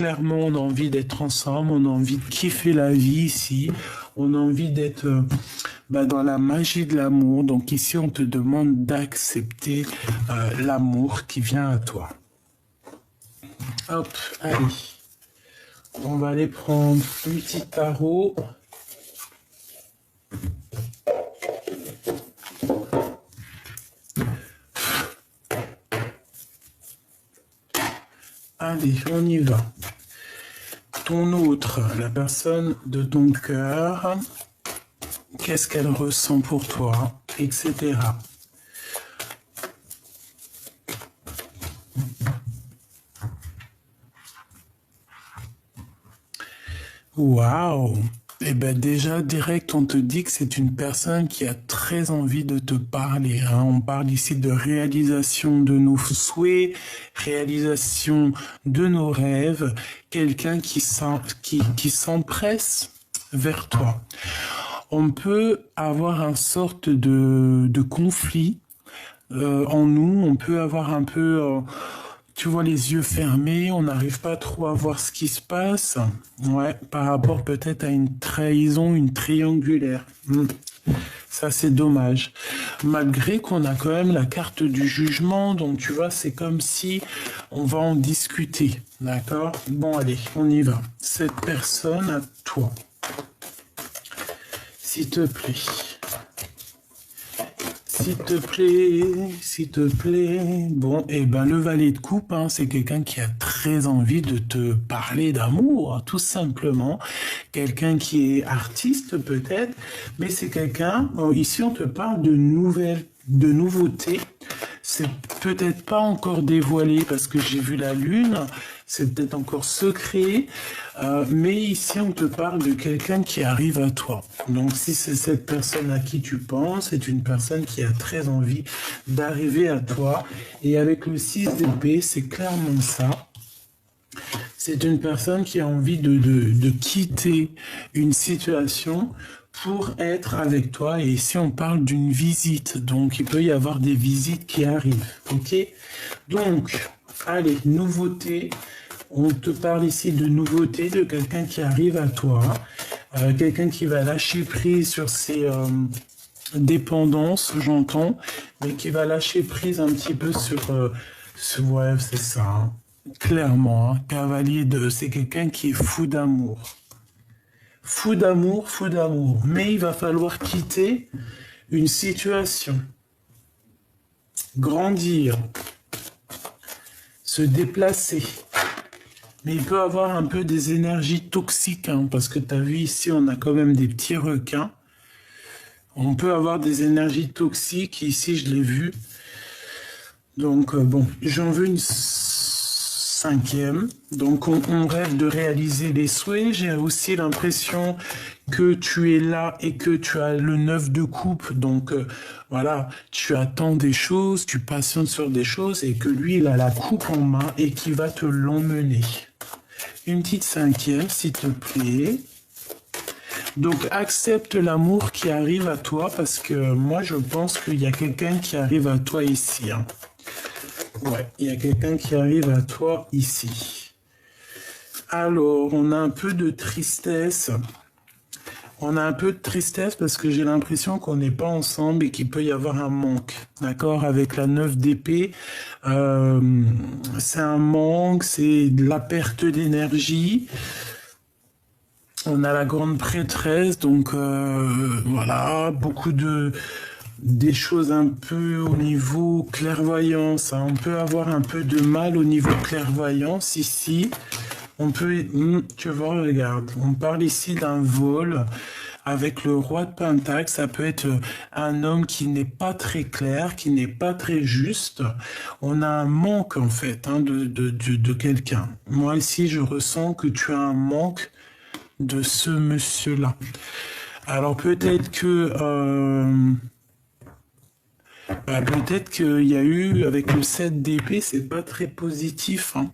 clairement, on a envie d'être ensemble, on a envie de kiffer la vie ici, on a envie d'être dans la magie de l'amour. Donc ici, on te demande d'accepter l'amour qui vient à toi. Hop, allez. On va aller prendre un petit tarot. Allez, on y va. Ton autre, la personne de ton cœur, qu'est-ce qu'elle ressent pour toi, etc. Waouh! Eh bien déjà, direct, on te dit que c'est une personne qui a très envie de te parler, hein. On parle ici de réalisation de nos souhaits, réalisation de nos rêves, quelqu'un qui s'empresse vers toi. On peut avoir une sorte de conflit en nous, on peut avoir un peu... tu vois les yeux fermés, on n'arrive pas trop à voir ce qui se passe. Ouais, par rapport peut-être à une trahison, une triangulaire. Ça, c'est dommage. Malgré qu'on a quand même la carte du jugement, donc tu vois, c'est comme si on va en discuter. D'accord? Bon, allez, on y va. Cette personne à toi. S'il te plaît. S'il te plaît, s'il te plaît. Bon, et ben le valet de coupe, hein, c'est quelqu'un qui a très envie de te parler d'amour, hein, tout simplement. Quelqu'un qui est artiste peut-être, mais c'est quelqu'un, ici on te parle de nouveautés. C'est peut-être pas encore dévoilé parce que j'ai vu la lune, c'est peut-être encore secret, mais ici on te parle de quelqu'un qui arrive à toi. Donc si c'est cette personne à qui tu penses, c'est une personne qui a très envie d'arriver à toi. Et avec le 6 d'épée, c'est clairement ça. C'est une personne qui a envie de quitter une situation pour être avec toi. Et ici, on parle d'une visite. Donc, il peut y avoir des visites qui arrivent. OK? Donc, allez, nouveauté. On te parle ici de nouveauté, de quelqu'un qui arrive à toi. Quelqu'un qui va lâcher prise sur ses dépendances, j'entends. Mais qui va lâcher prise un petit peu sur ouais, c'est ça. Hein. Clairement, hein, cavalier c'est quelqu'un qui est fou d'amour. Fou d'amour, fou d'amour. Mais il va falloir quitter une situation. Grandir. Se déplacer. Mais il peut avoir un peu des énergies toxiques, hein, parce que tu as vu ici, on a quand même des petits requins. On peut avoir des énergies toxiques, ici je l'ai vu. Donc bon, j'en veux une cinquième. Donc on rêve de réaliser les souhaits. J'ai aussi l'impression que tu es là et que tu as le 9 de coupe. Donc voilà, tu attends des choses, tu patientes sur des choses et que lui, il a la coupe en main et qui va te l'emmener. Une petite cinquième, s'il te plaît. Donc accepte l'amour qui arrive à toi parce que moi, je pense qu'il y a quelqu'un qui arrive à toi ici. Hein. Ouais, il y a quelqu'un qui arrive à toi ici. Alors, on a un peu de tristesse. On a un peu de tristesse parce que j'ai l'impression qu'on n'est pas ensemble et qu'il peut y avoir un manque. D'accord? Avec la 9 d'épée, c'est un manque, c'est de la perte d'énergie. On a la grande prêtresse, donc voilà, beaucoup des choses un peu au niveau clairvoyance. Hein. On peut avoir un peu de mal au niveau clairvoyance ici. On peut, tu vois, regarde, on parle ici d'un vol avec le roi de Pentacle. Ça peut être un homme qui n'est pas très clair, qui n'est pas très juste. On a un manque en fait hein, de quelqu'un. Moi ici, je ressens que tu as un manque de ce monsieur-là. Alors peut-être que peut-être qu'il y a eu, avec le 7 d'épée, c'est pas très positif. Hein.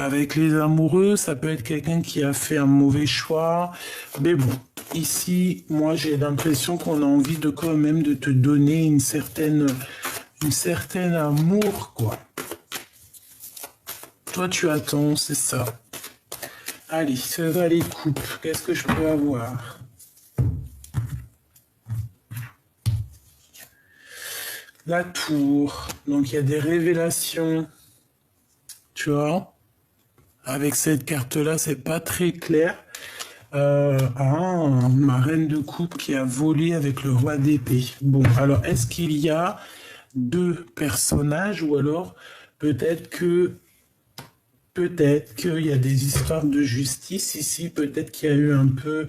Avec les amoureux, ça peut être quelqu'un qui a fait un mauvais choix. Mais bon, ici, moi, j'ai l'impression qu'on a envie de quand même de te donner une certaine amour, quoi. Toi, tu attends, c'est ça. Allez, ce valet de coupe, qu'est-ce que je peux avoir? La tour, donc il y a des révélations, tu vois. Avec cette carte-là, c'est pas très clair. Ma reine de coupe qui a volé avec le roi d'épée. Bon, alors est-ce qu'il y a deux personnages ou alors peut-être qu'il y a des histoires de justice ici, peut-être qu'il y a eu un peu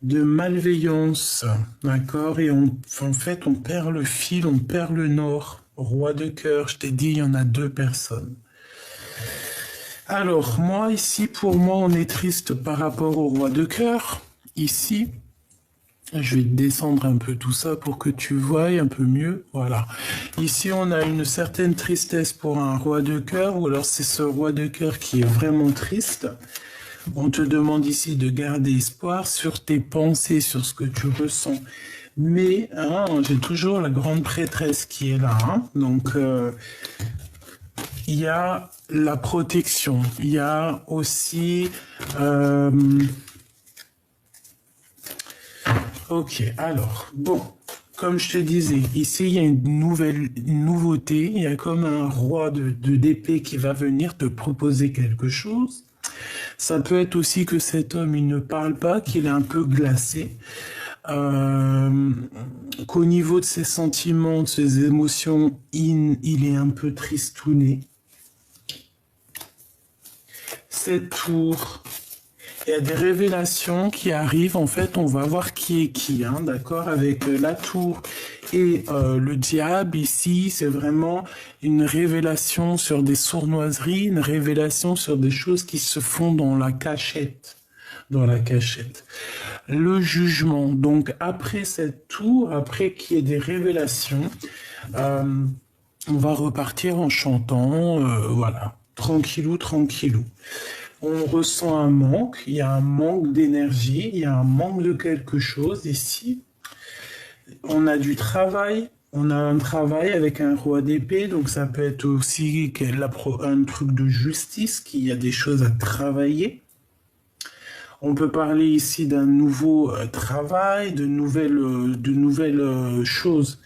de malveillance, d'accord? Et en fait, on perd le fil, on perd le nord. Roi de cœur, je t'ai dit, il y en a deux personnes. Alors, moi, ici, pour moi, on est triste par rapport au roi de cœur. Ici, je vais descendre un peu tout ça pour que tu voies un peu mieux. Voilà. Ici, on a une certaine tristesse pour un roi de cœur, ou alors c'est ce roi de cœur qui est vraiment triste. On te demande ici de garder espoir sur tes pensées, sur ce que tu ressens. Mais j'ai toujours la grande prêtresse qui est là. Donc, il y a la protection. Il y a aussi... Ok, alors, bon, comme je te disais, ici, il y a une nouveauté. Il y a comme un roi d'épée qui va venir te proposer quelque chose. Ça peut être aussi que cet homme, il ne parle pas, qu'il est un peu glacé. Qu'au niveau de ses sentiments, de ses émotions, il est un peu tristouné. Cette tour, il y a des révélations qui arrivent. En fait, on va voir qui est qui, d'accord? Avec la tour et le diable, ici, c'est vraiment une révélation sur des sournoiseries, une révélation sur des choses qui se font dans la cachette. Dans la cachette. Le jugement. Donc, après cette tour, après qu'il y ait des révélations, on va repartir en chantant, voilà, tranquillou, tranquillou. On ressent un manque, il y a un manque d'énergie, il y a un manque de quelque chose ici. On a du travail, on a un travail avec un roi d'épée, donc ça peut être aussi un truc de justice, qu'il y a des choses à travailler. On peut parler ici d'un nouveau travail, de nouvelles choses.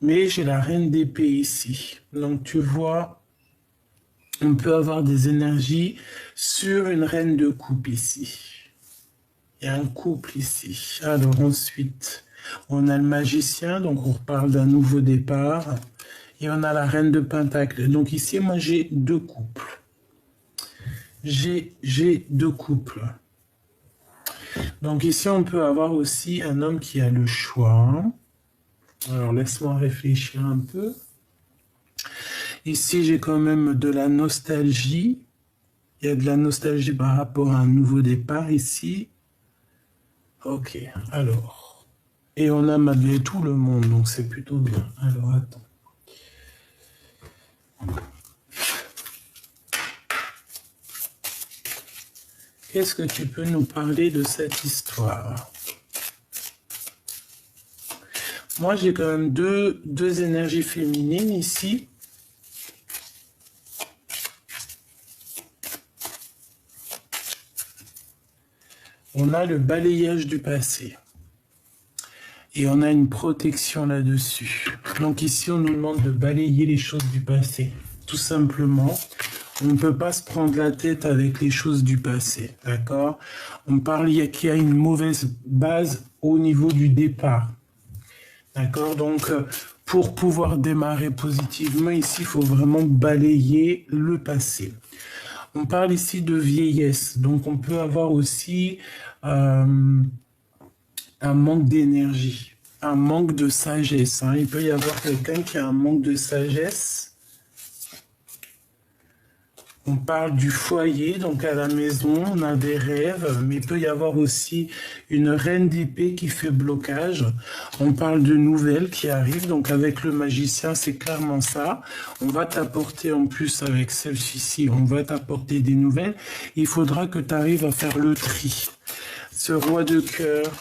Mais j'ai la reine d'épée ici. Donc tu vois, on peut avoir des énergies sur une reine de coupe ici. Il y a un couple ici. Alors ensuite, on a le magicien, donc on reparle d'un nouveau départ. Et on a la reine de pentacle. Donc ici, moi j'ai deux couples. J'ai deux couples. Donc ici, on peut avoir aussi un homme qui a le choix. Alors laisse-moi réfléchir un peu. Ici, j'ai quand même de la nostalgie. Il y a de la nostalgie par rapport à un nouveau départ ici. Ok, alors. Et on a malgré tout le monde, donc c'est plutôt bien. Alors, attends. Qu'est-ce que tu peux nous parler de cette histoire? Moi, j'ai quand même deux énergies féminines ici. On a le balayage du passé. Et on a une protection là-dessus. Donc ici, on nous demande de balayer les choses du passé. Tout simplement. On ne peut pas se prendre la tête avec les choses du passé, d'accord? On parle qu'il y a une mauvaise base au niveau du départ, d'accord? Donc, pour pouvoir démarrer positivement, ici, il faut vraiment balayer le passé. On parle ici de vieillesse, donc on peut avoir aussi un manque d'énergie, un manque de sagesse. Il peut y avoir quelqu'un qui a un manque de sagesse. On parle du foyer, donc à la maison, on a des rêves, mais il peut y avoir aussi une reine d'épée qui fait blocage. On parle de nouvelles qui arrivent, donc avec le magicien, c'est clairement ça. On va t'apporter en plus avec celle-ci, on va t'apporter des nouvelles. Il faudra que tu arrives à faire le tri. Ce roi de cœur,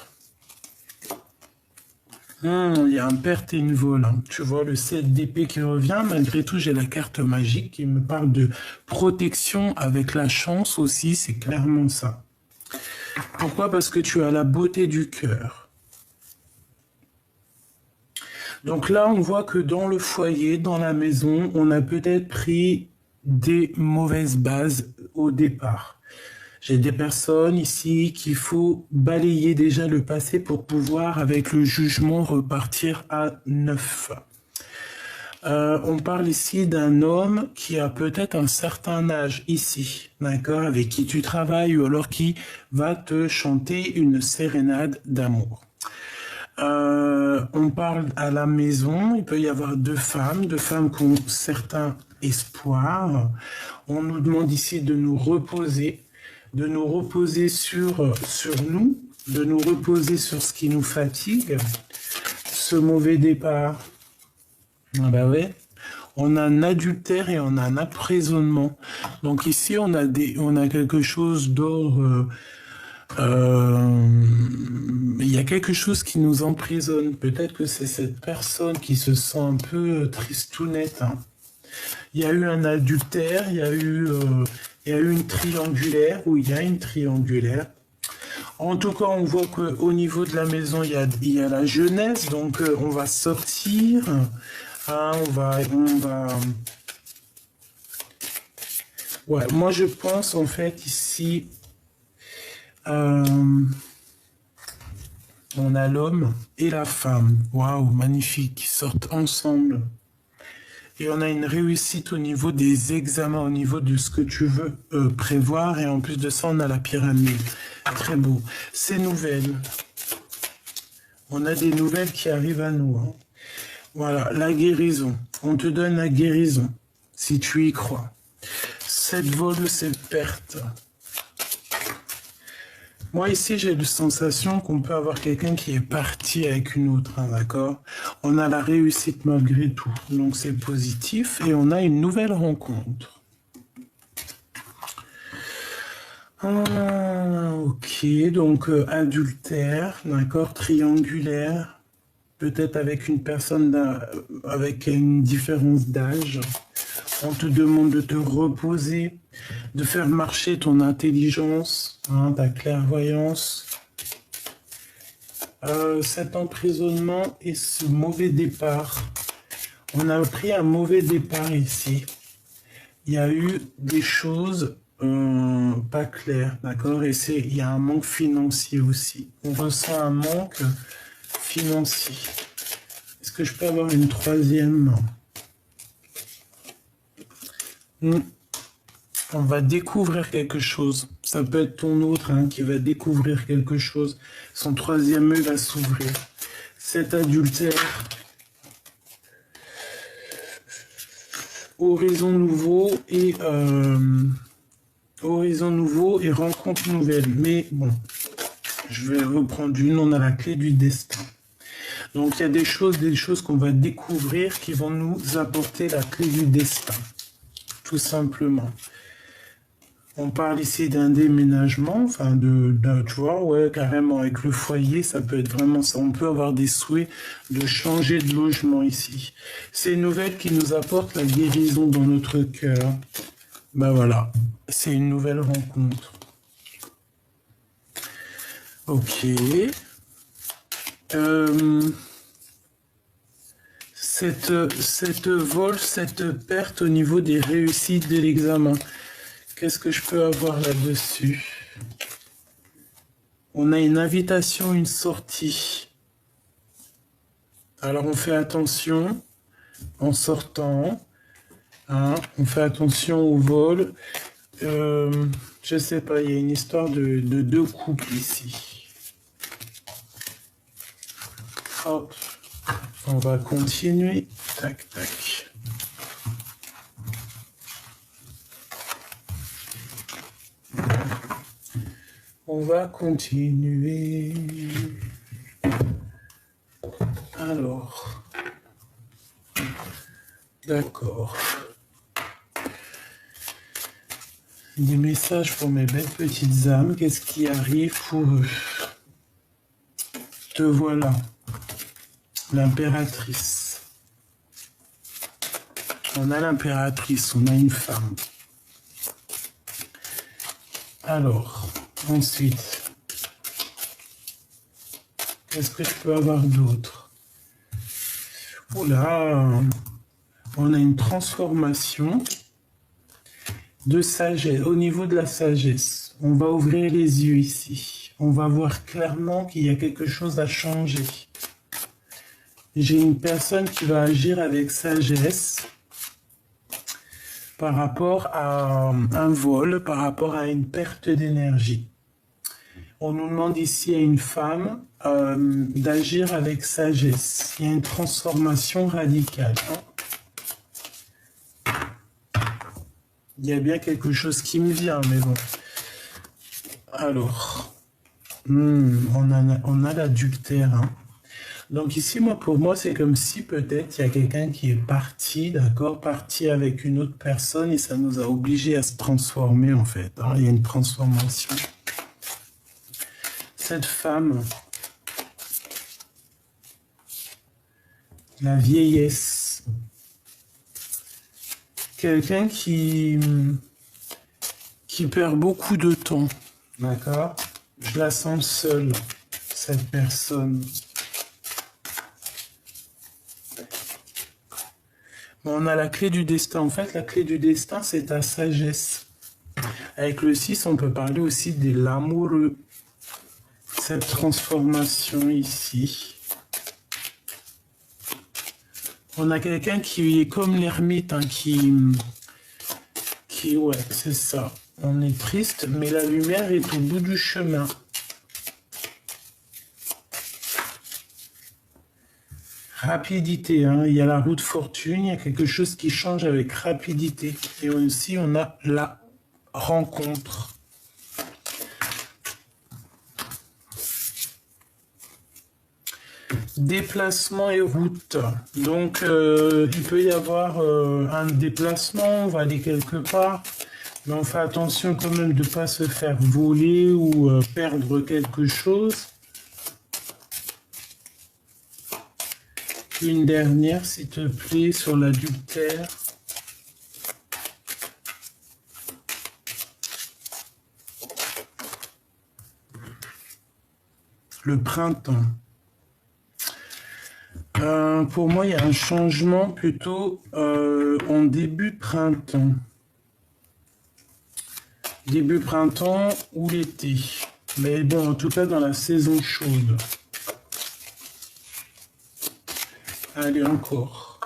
Il y a un perte et une vol, hein. Tu vois le 7 d'épée qui revient. Malgré tout, j'ai la carte magique qui me parle de protection avec la chance aussi. C'est clairement ça. Pourquoi? Parce que tu as la beauté du cœur. Donc là, on voit que dans le foyer, dans la maison, on a peut-être pris des mauvaises bases au départ. J'ai des personnes ici qu'il faut balayer déjà le passé pour pouvoir, avec le jugement, repartir à neuf. On parle ici d'un homme qui a peut-être un certain âge ici, d'accord, avec qui tu travailles ou alors qui va te chanter une sérénade d'amour. On parle à la maison, il peut y avoir deux femmes qui ont certains espoirs. On nous demande ici de nous reposer sur nous, de nous reposer sur ce qui nous fatigue, ce mauvais départ. Ah bah ouais. On a un adultère et on a un emprisonnement. Donc ici, on a quelque chose d'ordre. Il y a quelque chose qui nous emprisonne. Peut-être que c'est cette personne qui se sent un peu tristounette, hein. Il y a eu un adultère, il y a eu une triangulaire, ou il y a une triangulaire. En tout cas, on voit qu'au niveau de la maison, il y a la jeunesse, donc on va sortir, hein, Ouais, moi je pense en fait ici, on a l'homme et la femme. Waouh, magnifique, qui sortent ensemble. Et on a une réussite au niveau des examens, au niveau de ce que tu veux prévoir. Et en plus de ça, on a la pyramide. Très beau. Ces nouvelles. On a des nouvelles qui arrivent à nous, hein. Voilà, la guérison. On te donne la guérison, si tu y crois. Cette vol, cette perte. Moi, ici, j'ai la sensation qu'on peut avoir quelqu'un qui est parti avec une autre, hein, d'accord? On a la réussite malgré tout, donc c'est positif, et on a une nouvelle rencontre. Ok, donc adultère, d'accord, triangulaire, peut-être avec une personne avec une différence d'âge. On te demande de te reposer, de faire marcher ton intelligence, hein, ta clairvoyance. Cet emprisonnement et ce mauvais départ. On a pris un mauvais départ ici. Il y a eu des choses pas claires, d'accord? Et il y a un manque financier aussi. On ressent un manque financier. Est-ce que je peux avoir une troisième? On va découvrir quelque chose. Ça peut être ton autre, hein, qui va découvrir quelque chose. Son troisième œil va s'ouvrir. Cet adultère. Horizon nouveau et rencontre nouvelle. Mais bon, je vais reprendre une. On a la clé du destin. Donc il y a des choses qu'on va découvrir qui vont nous apporter la clé du destin. Tout simplement. On parle ici d'un déménagement, enfin tu vois, ouais, carrément, avec le foyer, ça peut être vraiment ça. On peut avoir des souhaits de changer de logement ici. C'est une nouvelle qui nous apporte la guérison dans notre cœur. Ben voilà, c'est une nouvelle rencontre. Ok. Cette vol, cette perte au niveau des réussites de l'examen. Qu'est-ce que je peux avoir là-dessus? On a une invitation, une sortie. Alors on fait attention en sortant. Hein, on fait attention au vol. Je sais pas, il y a une histoire de deux couples ici. Hop. On va continuer. Tac, tac. On va continuer. Alors. D'accord. Des messages pour mes belles petites âmes. Qu'est-ce qui arrive pour eux? Te voilà. L'impératrice. On a l'impératrice, on a une femme. Alors, ensuite, qu'est-ce que je peux avoir d'autre? Oula, on a une transformation de sagesse. Au niveau de la sagesse, on va ouvrir les yeux ici. On va voir clairement qu'il y a quelque chose à changer. J'ai une personne qui va agir avec sagesse par rapport à un vol, par rapport à une perte d'énergie. On nous demande ici à une femme d'agir avec sagesse. Il y a une transformation radicale. Il y a bien quelque chose qui me vient, mais bon. Alors, on a l'adultère. Hein. Donc ici, pour moi, c'est comme si peut-être il y a quelqu'un qui est parti, d'accord, parti avec une autre personne et ça nous a obligés à se transformer en fait. Hein. Il y a une transformation. Cette femme, la vieillesse, quelqu'un qui perd beaucoup de temps, d'accord? Je la sens seule, cette personne. On a la clé du destin. En fait, la clé du destin, c'est ta sagesse. Avec le 6, on peut parler aussi de l'amoureux. Cette transformation ici. On a quelqu'un qui est comme l'ermite, hein, ouais, c'est ça. On est triste, mais la lumière est au bout du chemin. Rapidité, hein. Il y a la roue de fortune, il y a quelque chose qui change avec rapidité. Et aussi, on a la rencontre. Déplacement et route. Donc, il peut y avoir un déplacement, on va aller quelque part, mais on fait attention quand même de ne pas se faire voler ou perdre quelque chose. Une dernière, s'il te plaît, sur l'adultère. Le printemps. Pour moi, il y a un changement plutôt en début printemps. Début printemps ou l'été. Mais bon, en tout cas, dans la saison chaude. Allez, encore.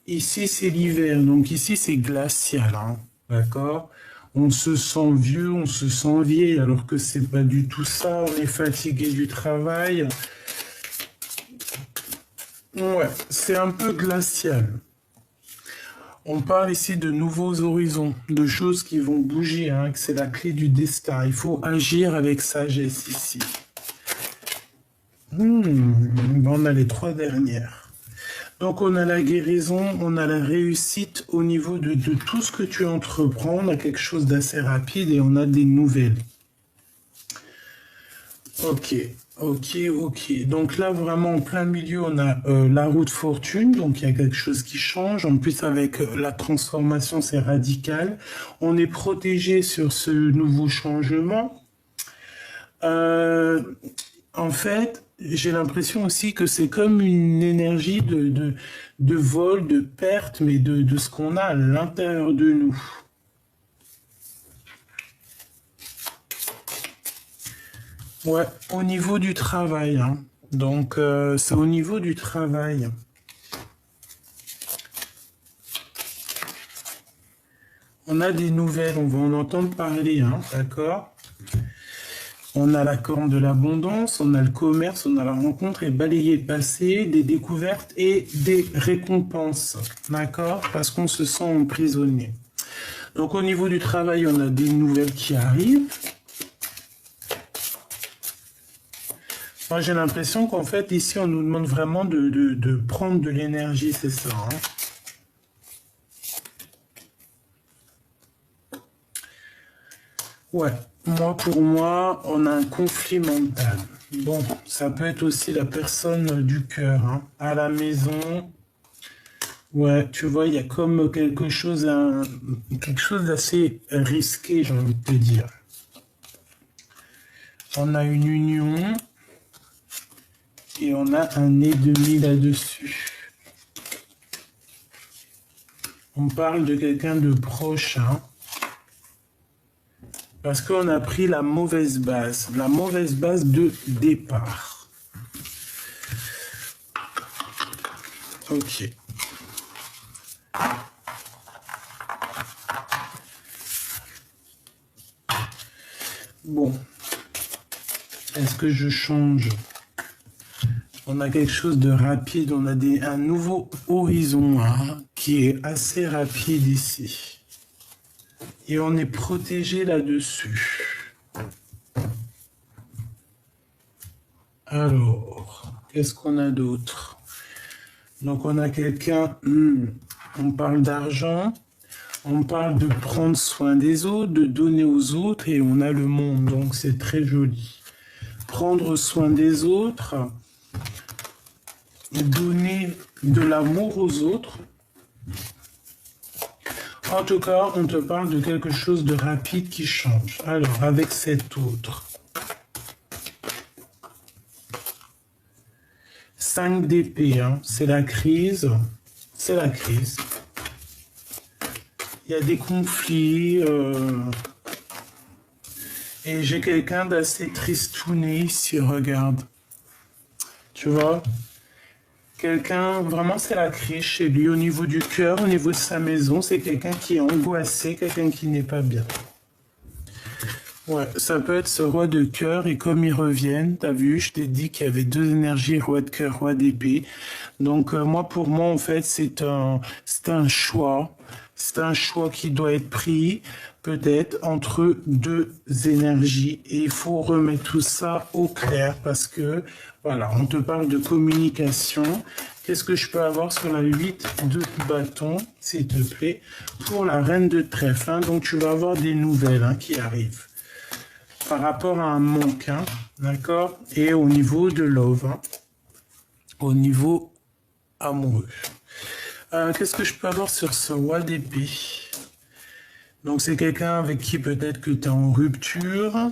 Ici, c'est l'hiver. Donc ici, c'est glacial. Hein, d'accord? On se sent vieux, on se sent vieille, alors que c'est pas du tout ça. On est fatigué du travail. Ouais, c'est un peu glacial. On parle ici de nouveaux horizons, de choses qui vont bouger, hein, que c'est la clé du destin. Il faut agir avec sagesse ici. On a les 3 dernières. Donc on a la guérison, on a la réussite au niveau de tout ce que tu entreprends. On a quelque chose d'assez rapide et on a des nouvelles. Ok. Donc là, vraiment, en plein milieu, on a la roue de fortune. Donc, il y a quelque chose qui change. En plus, avec la transformation, c'est radical. On est protégé sur ce nouveau changement. En fait, j'ai l'impression aussi que c'est comme une énergie de vol, de perte, mais de ce qu'on a à l'intérieur de nous. Ouais, au niveau du travail. Hein. Donc, c'est au niveau du travail. On a des nouvelles, on va en entendre parler, hein, d'accord? On a la corne de l'abondance, on a le commerce, on a la rencontre et balayer le passé, des découvertes et des récompenses, d'accord? Parce qu'on se sent emprisonné. Donc, au niveau du travail, on a des nouvelles qui arrivent. Moi, j'ai l'impression qu'en fait, ici, on nous demande vraiment de prendre de l'énergie, c'est ça. Hein. Ouais, pour moi, on a un conflit mental. Bon, ça peut être aussi la personne du cœur, hein. À la maison, ouais, tu vois, il y a comme quelque chose d'assez risqué, j'ai envie de te dire. On a une union et on a un ennemi là-dessus. On parle de quelqu'un de proche, hein. Parce qu'on a pris la mauvaise base de départ. Ok. Bon. Est-ce que je change? On a quelque chose de rapide, on a un nouveau horizon, hein, qui est assez rapide ici. Et on est protégé là-dessus. Alors, qu'est-ce qu'on a d'autre? Donc on a quelqu'un, on parle d'argent, on parle de prendre soin des autres, de donner aux autres, et on a le monde, donc c'est très joli. Prendre soin des autres, donner de l'amour aux autres. En tout cas, on te parle de quelque chose de rapide qui change. Alors, avec cet autre. 5 d'épée, hein, c'est la crise. C'est la crise. Il y a des conflits. Et j'ai quelqu'un d'assez tristouné ici, regarde. Tu vois? Quelqu'un, vraiment c'est la crise chez lui, au niveau du cœur, au niveau de sa maison, c'est quelqu'un qui est angoissé, quelqu'un qui n'est pas bien. Ouais, ça peut être ce roi de cœur, et comme ils reviennent, t'as vu, je t'ai dit qu'il y avait 2 énergies, roi de cœur, roi d'épée. Donc pour moi, en fait, c'est un choix. C'est un choix qui doit être pris, peut-être, entre 2 énergies. Et il faut remettre tout ça au clair, parce que, voilà, on te parle de communication. Qu'est-ce que je peux avoir sur la 8 de bâton, s'il te plaît, pour la reine de trèfle, hein. Donc tu vas avoir des nouvelles, hein, qui arrivent par rapport à un manque, hein, d'accord? Et au niveau de love, hein, au niveau amoureux. Qu'est-ce que je peux avoir sur ce roi d'épée? Donc c'est quelqu'un avec qui peut-être que tu es en rupture,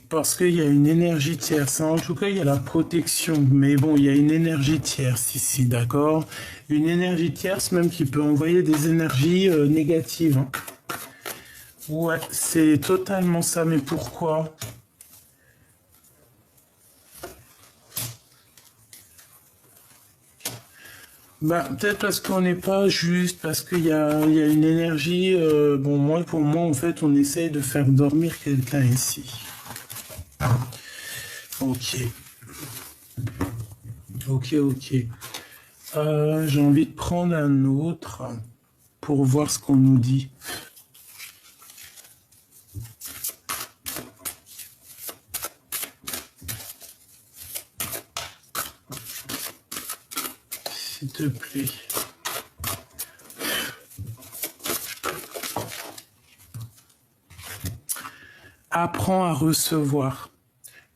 parce qu'il y a une énergie tierce. En tout cas, il y a la protection, mais bon, il y a une énergie tierce ici, d'accord? Une énergie tierce même qui peut envoyer des énergies négatives, hein. Ouais, c'est totalement ça, mais pourquoi? Bah, peut-être parce qu'on n'est pas juste, parce qu'il y a une énergie. Bon, pour moi, en fait, on essaye de faire dormir quelqu'un ici. Ok. Ok. J'ai envie de prendre un autre pour voir ce qu'on nous dit. S'il te plaît. Apprends à recevoir.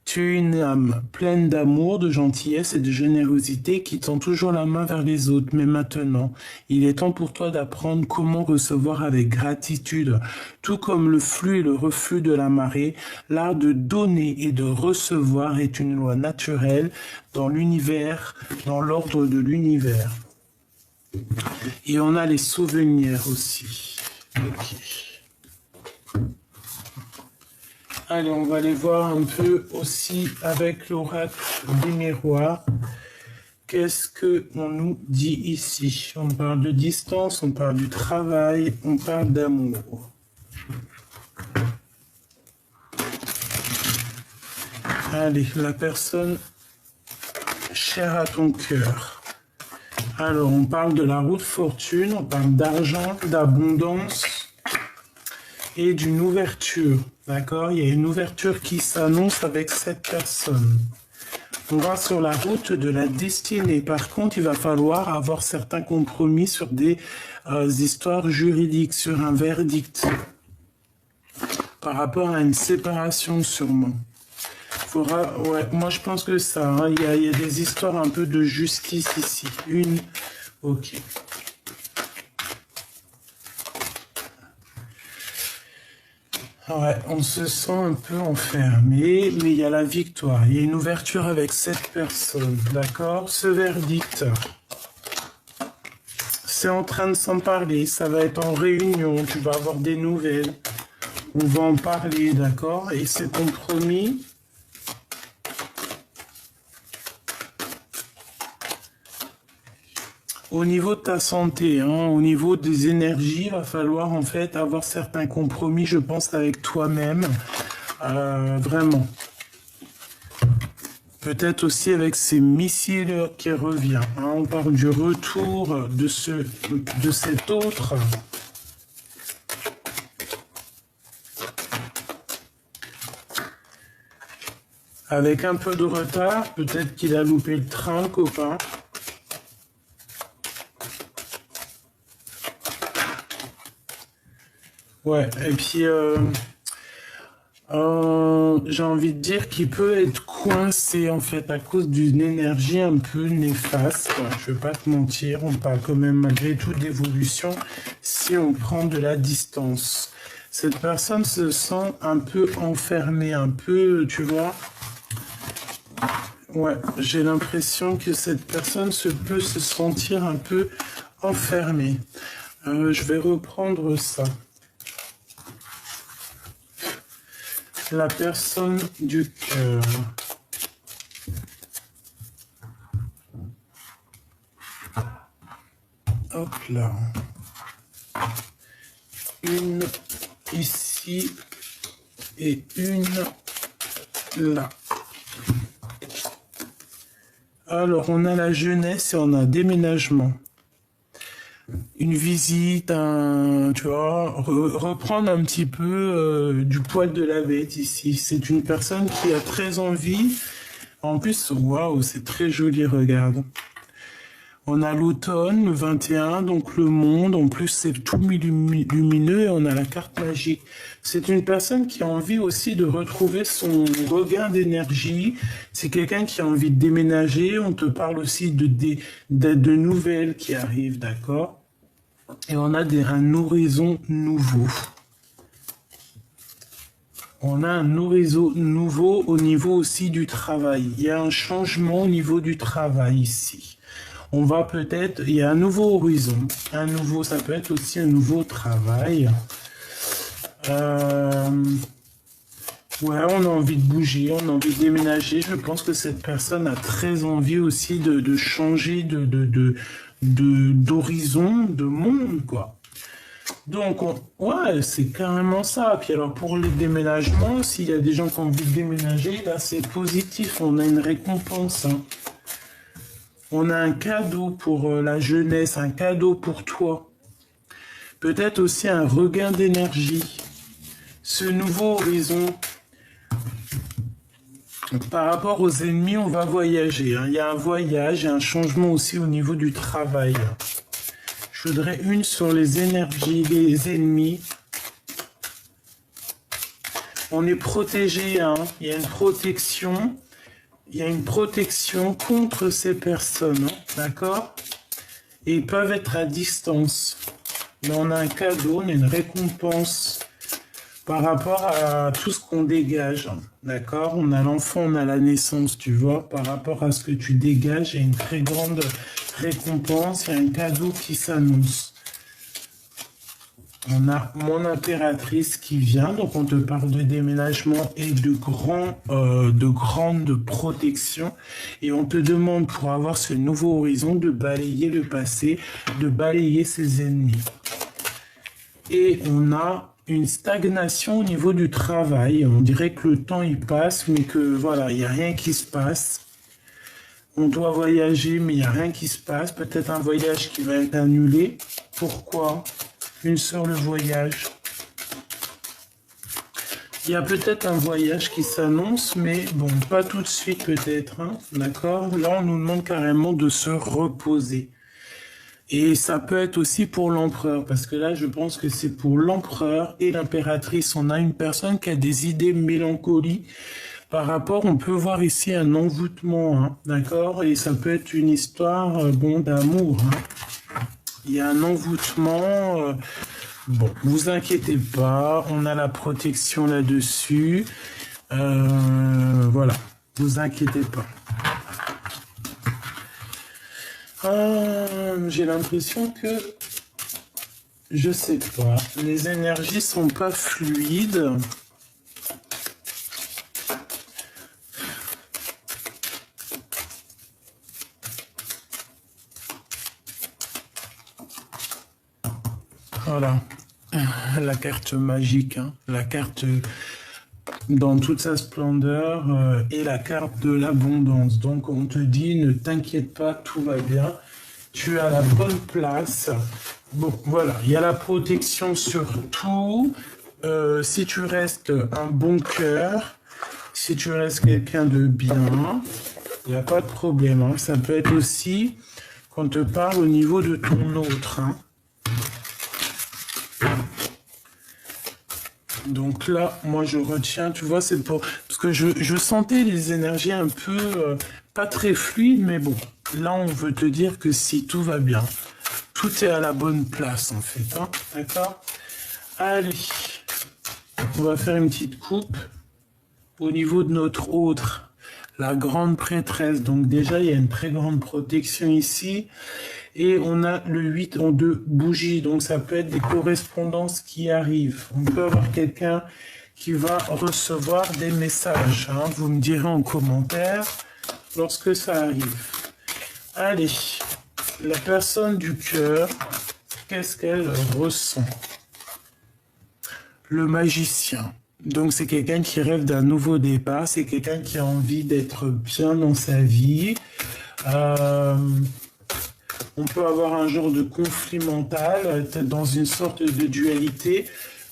Tu es une âme pleine d'amour, de gentillesse et de générosité qui tend toujours la main vers les autres. Mais maintenant, il est temps pour toi d'apprendre comment recevoir avec gratitude. Tout comme le flux et le reflux de la marée, l'art de donner et de recevoir est une loi naturelle dans l'univers, dans l'ordre de l'univers. Et on a les souvenirs aussi. Ok. Allez, on va aller voir un peu aussi avec l'oracle des miroirs. Qu'est-ce qu'on nous dit ici? On parle de distance, on parle du travail, on parle d'amour. Allez, la personne chère à ton cœur. Alors, on parle de la roue de fortune, on parle d'argent, d'abondance et d'une ouverture. D'accord? Il y a une ouverture qui s'annonce avec cette personne. On va sur la route de la destinée. Par contre, il va falloir avoir certains compromis sur des histoires juridiques, sur un verdict. par rapport à une séparation sûrement. Faudra, ouais, moi je pense que ça, hein, il y a des histoires un peu de justice ici. Une, ok. Ouais, on se sent un peu enfermé, mais il y a la victoire. Il y a une ouverture avec cette personne, d'accord? Ce verdict, c'est en train de s'en parler. Ça va être en réunion, tu vas avoir des nouvelles. On va en parler, d'accord? Et c'est compromis. Au niveau de ta santé, hein, au niveau des énergies, il va falloir en fait avoir certains compromis, je pense, avec toi-même. Vraiment. Peut-être aussi avec ces missiles qui revient. Hein, on parle du retour de cet autre. Avec un peu de retard, peut-être qu'il a loupé le train, le copain. Ouais, et puis j'ai envie de dire qu'il peut être coincé en fait à cause d'une énergie un peu néfaste. Je vais pas te mentir, on parle quand même malgré tout d'évolution si on prend de la distance. Cette personne se sent un peu enfermée, un peu, tu vois. Ouais, j'ai l'impression que cette personne peut se sentir un peu enfermée. Je vais reprendre ça. La personne du cœur. Hop là. Une ici et une là. Alors, on a la jeunesse et on a déménagement. Une visite, tu vois, reprendre un petit peu du poil de la bête ici. C'est une personne qui a très envie. En plus, waouh, c'est très joli, regarde. On a l'automne, le 21, donc le monde. En plus, c'est tout lumineux et on a la carte magique. C'est une personne qui a envie aussi de retrouver son regain d'énergie. C'est quelqu'un qui a envie de déménager. On te parle aussi de nouvelles qui arrivent, d'accord? Et on a un horizon nouveau. On a un horizon nouveau au niveau aussi du travail. Il y a un changement au niveau du travail ici. On va peut-être, il y a un nouveau horizon. Un nouveau, ça peut être aussi un nouveau travail. Ouais, on a envie de bouger, on a envie de déménager. Je pense que cette personne a très envie aussi de changer d'horizon, de monde, quoi. Donc, ouais, c'est carrément ça. Puis alors, pour les déménagements, s'il y a des gens qui ont envie de déménager, là, c'est positif. On a une récompense. Hein. On a un cadeau pour la jeunesse, un cadeau pour toi. Peut-être aussi un regain d'énergie. Ce nouveau horizon. Par rapport aux ennemis, on va voyager. Hein. Il y a un voyage et un changement aussi au niveau du travail. Je voudrais une sur les énergies, les ennemis. On est protégé, hein. Il y a une protection. Il y a une protection contre ces personnes, hein. D'accord? Et ils peuvent être à distance. Mais on a un cadeau, on a une récompense par rapport à tout ce qu'on dégage. D'accord? On a l'enfant, on a la naissance, tu vois. Par rapport à ce que tu dégages, il y a une très grande récompense, il y a un cadeau qui s'annonce. On a mon impératrice qui vient, donc on te parle de déménagement et de grande protection. Et on te demande pour avoir ce nouveau horizon de balayer le passé, de balayer ses ennemis. Et on a une stagnation au niveau du travail. On dirait que le temps il passe, mais que voilà, il n'y a rien qui se passe. On doit voyager, mais il n'y a rien qui se passe. Peut-être un voyage qui va être annulé. Pourquoi? Une sur le voyage. Il y a peut-être un voyage qui s'annonce, mais bon, pas tout de suite peut-être. Hein, d'accord? Là, on nous demande carrément de se reposer. Et ça peut être aussi pour l'empereur, parce que là, je pense que c'est pour l'empereur et l'impératrice. On a une personne qui a des idées mélancoliques par rapport, on peut voir ici un envoûtement, hein, d'accord? Et ça peut être une histoire, bon, d'amour, hein. Il y a un envoûtement, bon, vous inquiétez pas, on a la protection là-dessus. Voilà, vous inquiétez pas. J'ai l'impression que, je sais pas, les énergies sont pas fluides. Voilà, la carte magique, hein, la carte dans toute sa splendeur et la carte de l'abondance. Donc on te dit, ne t'inquiète pas, tout va bien, tu as la bonne place. Bon, voilà, il y a la protection sur tout. Si tu restes un bon cœur, si tu restes quelqu'un de bien, il n'y a pas de problème, hein. Ça peut être aussi qu'on te parle au niveau de ton autre, hein. Donc là, moi je retiens, tu vois, c'est pour... Parce que je sentais les énergies un peu, pas très fluides, mais bon. Là, on veut te dire que si, tout va bien. Tout est à la bonne place, en fait, hein, d'accord? Allez, on va faire une petite coupe au niveau de notre autre, la grande prêtresse. Donc déjà, il y a une très grande protection ici. Et on a le 8 en 2 bougies, donc ça peut être des correspondances qui arrivent. On peut avoir quelqu'un qui va recevoir des messages, hein. Vous me direz en commentaire lorsque ça arrive. Allez, la personne du cœur, qu'est-ce qu'elle ressent? Le magicien. Donc c'est quelqu'un qui rêve d'un nouveau départ, c'est quelqu'un qui a envie d'être bien dans sa vie. On peut avoir un genre de conflit mental, être dans une sorte de dualité,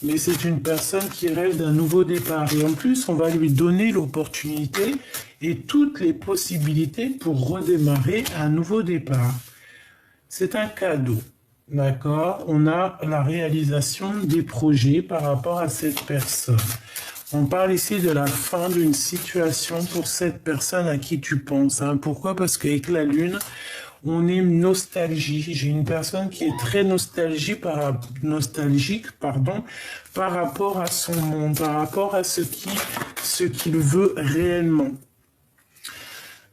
mais c'est une personne qui rêve d'un nouveau départ. Et en plus, on va lui donner l'opportunité et toutes les possibilités pour redémarrer un nouveau départ. C'est un cadeau, d'accord? On a la réalisation des projets par rapport à cette personne. On parle ici de la fin d'une situation pour cette personne à qui tu penses, hein. Pourquoi? Parce qu'avec la Lune, on est nostalgie. J'ai une personne qui est très nostalgique, par rapport à son monde, par rapport à ce qu'il veut réellement.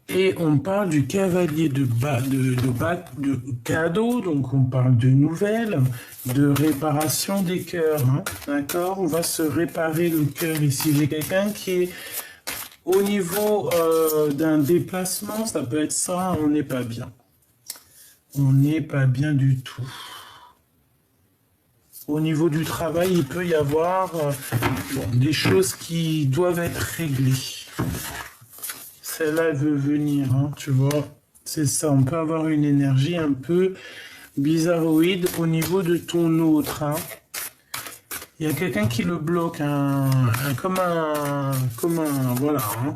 Et on parle du cavalier de cadeaux, donc on parle de nouvelles, de réparation des cœurs, hein, d'accord? On va se réparer le cœur ici. J'ai quelqu'un qui est au niveau d'un déplacement, ça peut être ça, on n'est pas bien. On n'est pas bien du tout. Au niveau du travail, il peut y avoir des choses qui doivent être réglées. Celle-là, elle veut venir, hein, tu vois. C'est ça, on peut avoir une énergie un peu bizarroïde au niveau de ton autre, hein. Il y a quelqu'un qui le bloque, comme un, voilà, hein.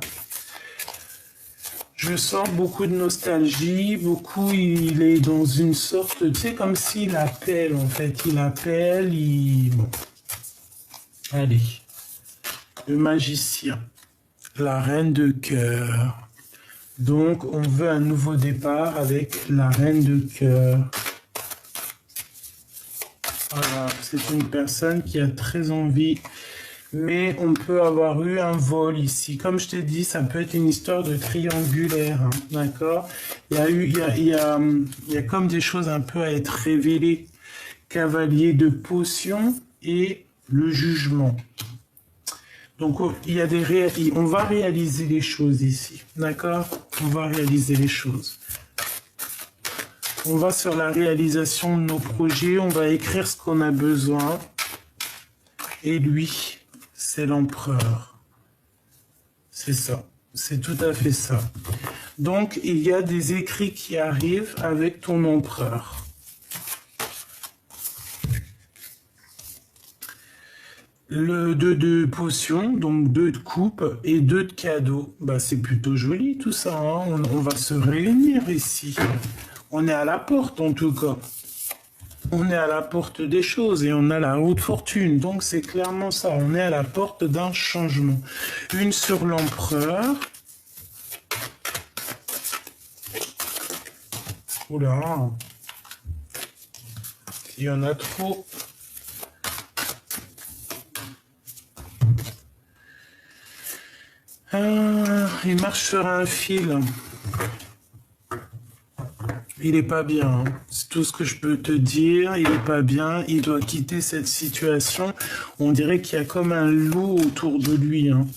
Je sens beaucoup de nostalgie, il est dans une sorte, tu sais, comme s'il appelle, en fait. Il appelle, bon. Allez. Le magicien. La reine de cœur. Donc, on veut un nouveau départ avec la reine de cœur. Voilà, c'est une personne qui a très envie, mais on peut avoir eu un vol ici. Comme je t'ai dit, ça peut être une histoire de triangulaire, hein, d'accord? Il y a comme des choses un peu à être révélées. Cavalier de potion et le jugement. Donc, on va réaliser les choses ici, d'accord? On va réaliser les choses. On va sur la réalisation de nos projets, on va écrire ce qu'on a besoin. Et lui, c'est l'empereur. C'est ça, c'est tout à fait ça. Donc, il y a des écrits qui arrivent avec ton empereur. Le 2 de potions, donc 2 de coupe et 2 de cadeaux. Bah, c'est plutôt joli tout ça, hein. On va se réunir ici. On est à la porte en tout cas. On est à la porte des choses et on a la roue de fortune. Donc c'est clairement ça. On est à la porte d'un changement. Une sur l'empereur. Oula. Il y en a trop. Il marche sur un fil. Il est pas bien, hein. C'est tout ce que je peux te dire. Il est pas bien. Il doit quitter cette situation. On dirait qu'il y a comme un loup autour de lui, hein.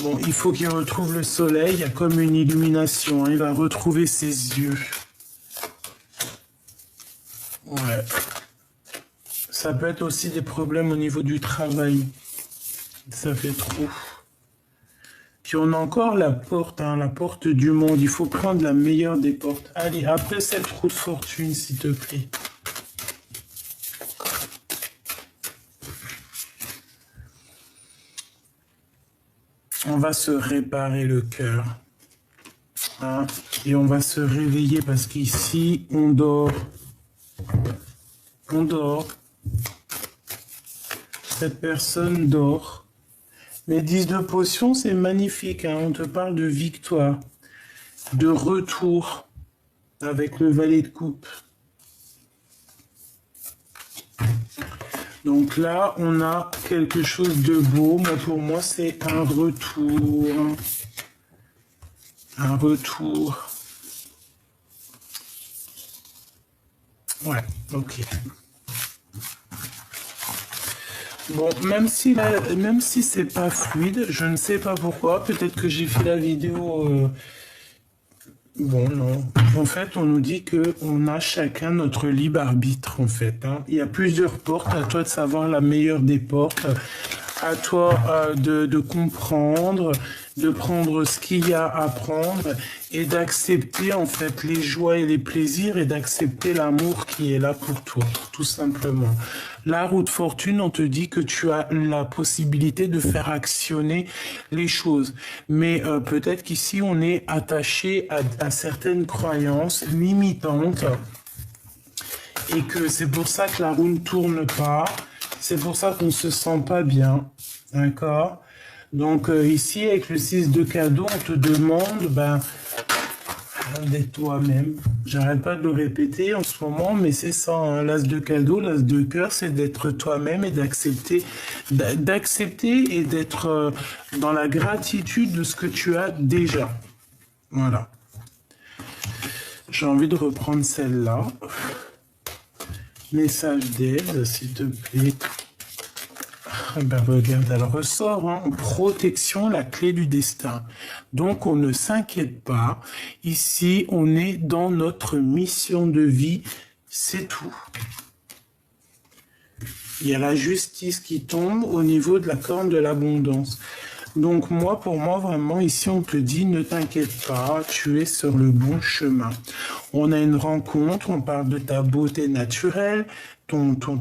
Bon, il faut qu'il retrouve le soleil. Il y a comme une illumination, hein. Il va retrouver ses yeux. Ouais. Ça peut être aussi des problèmes au niveau du travail. Ça fait trop. Puis on a encore la porte, hein, la porte du monde. Il faut prendre la meilleure des portes. Allez, après cette roue de fortune, s'il te plaît. On va se réparer le cœur. Hein, et on va se réveiller parce qu'ici, on dort. On dort. Cette personne dort. Les 10 de potions, c'est magnifique, hein. On te parle de victoire, de retour avec le valet de coupe. Donc là, on a quelque chose de beau. Moi, pour moi, c'est un retour. Un retour. Ouais, ok. Bon, même si c'est pas fluide, je ne sais pas pourquoi. Peut-être que j'ai fait la vidéo. Bon, non. En fait, on nous dit que on a chacun notre libre arbitre, en fait, hein. Il y a plusieurs portes. À toi de savoir la meilleure des portes. À toi de comprendre, de prendre ce qu'il y a à prendre et d'accepter en fait les joies et les plaisirs et d'accepter l'amour qui est là pour toi, tout simplement. La roue de fortune, on te dit que tu as la possibilité de faire actionner les choses. Mais peut-être qu'ici, on est attaché à certaines croyances limitantes et que c'est pour ça que la roue ne tourne pas. C'est pour ça qu'on se sent pas bien, d'accord? Donc ici, avec le 6 de cadeau, on te demande d'être toi-même. J'arrête pas de le répéter en ce moment, mais c'est ça, hein, l'as de cadeau, l'as de cœur, c'est d'être toi-même et d'accepter et d'être dans la gratitude de ce que tu as déjà. Voilà. J'ai envie de reprendre celle-là. Message d'aide, s'il te plaît. Ben regarde, elle ressort, hein. Protection, la clé du destin. Donc, on ne s'inquiète pas. Ici, on est dans notre mission de vie. C'est tout. Il y a la justice qui tombe au niveau de la corne de l'abondance. Donc moi, pour moi, vraiment, ici, on te dit, ne t'inquiète pas, tu es sur le bon chemin. On a une rencontre, on parle de ta beauté naturelle,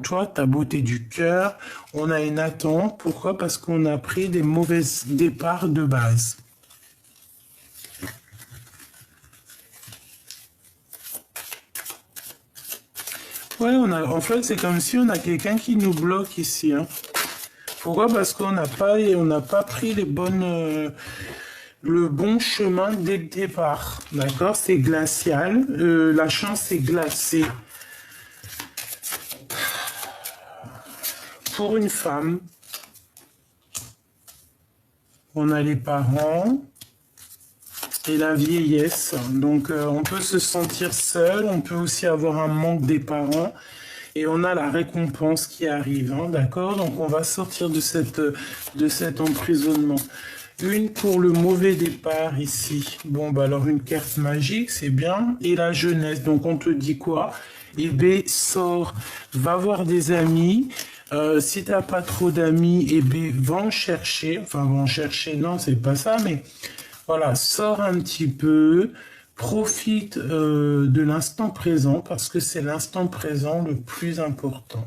toi, ta beauté du cœur. On a une attente. Pourquoi? Parce qu'on a pris des mauvais départs de base. Ouais, en fait, c'est comme si on a quelqu'un qui nous bloque ici, hein. Pourquoi? Parce qu'on n'a pas pris le bon chemin dès le départ. D'accord? C'est glacial. La chance est glacée. Pour une femme, on a les parents et la vieillesse. Donc, on peut se sentir seul. On peut aussi avoir un manque des parents. Et on a la récompense qui arrive, hein, d'accord? Donc on va sortir de cet emprisonnement. Une pour le mauvais départ ici. Bon, bah alors une carte magique, c'est bien. Et la jeunesse, donc on te dit quoi? Eh bien, sors, va voir des amis. Si t'as pas trop d'amis, eh bien, va en chercher. Enfin, va en chercher, non, c'est pas ça, mais voilà, sors un petit peu. Profite de l'instant présent parce que c'est l'instant présent le plus important.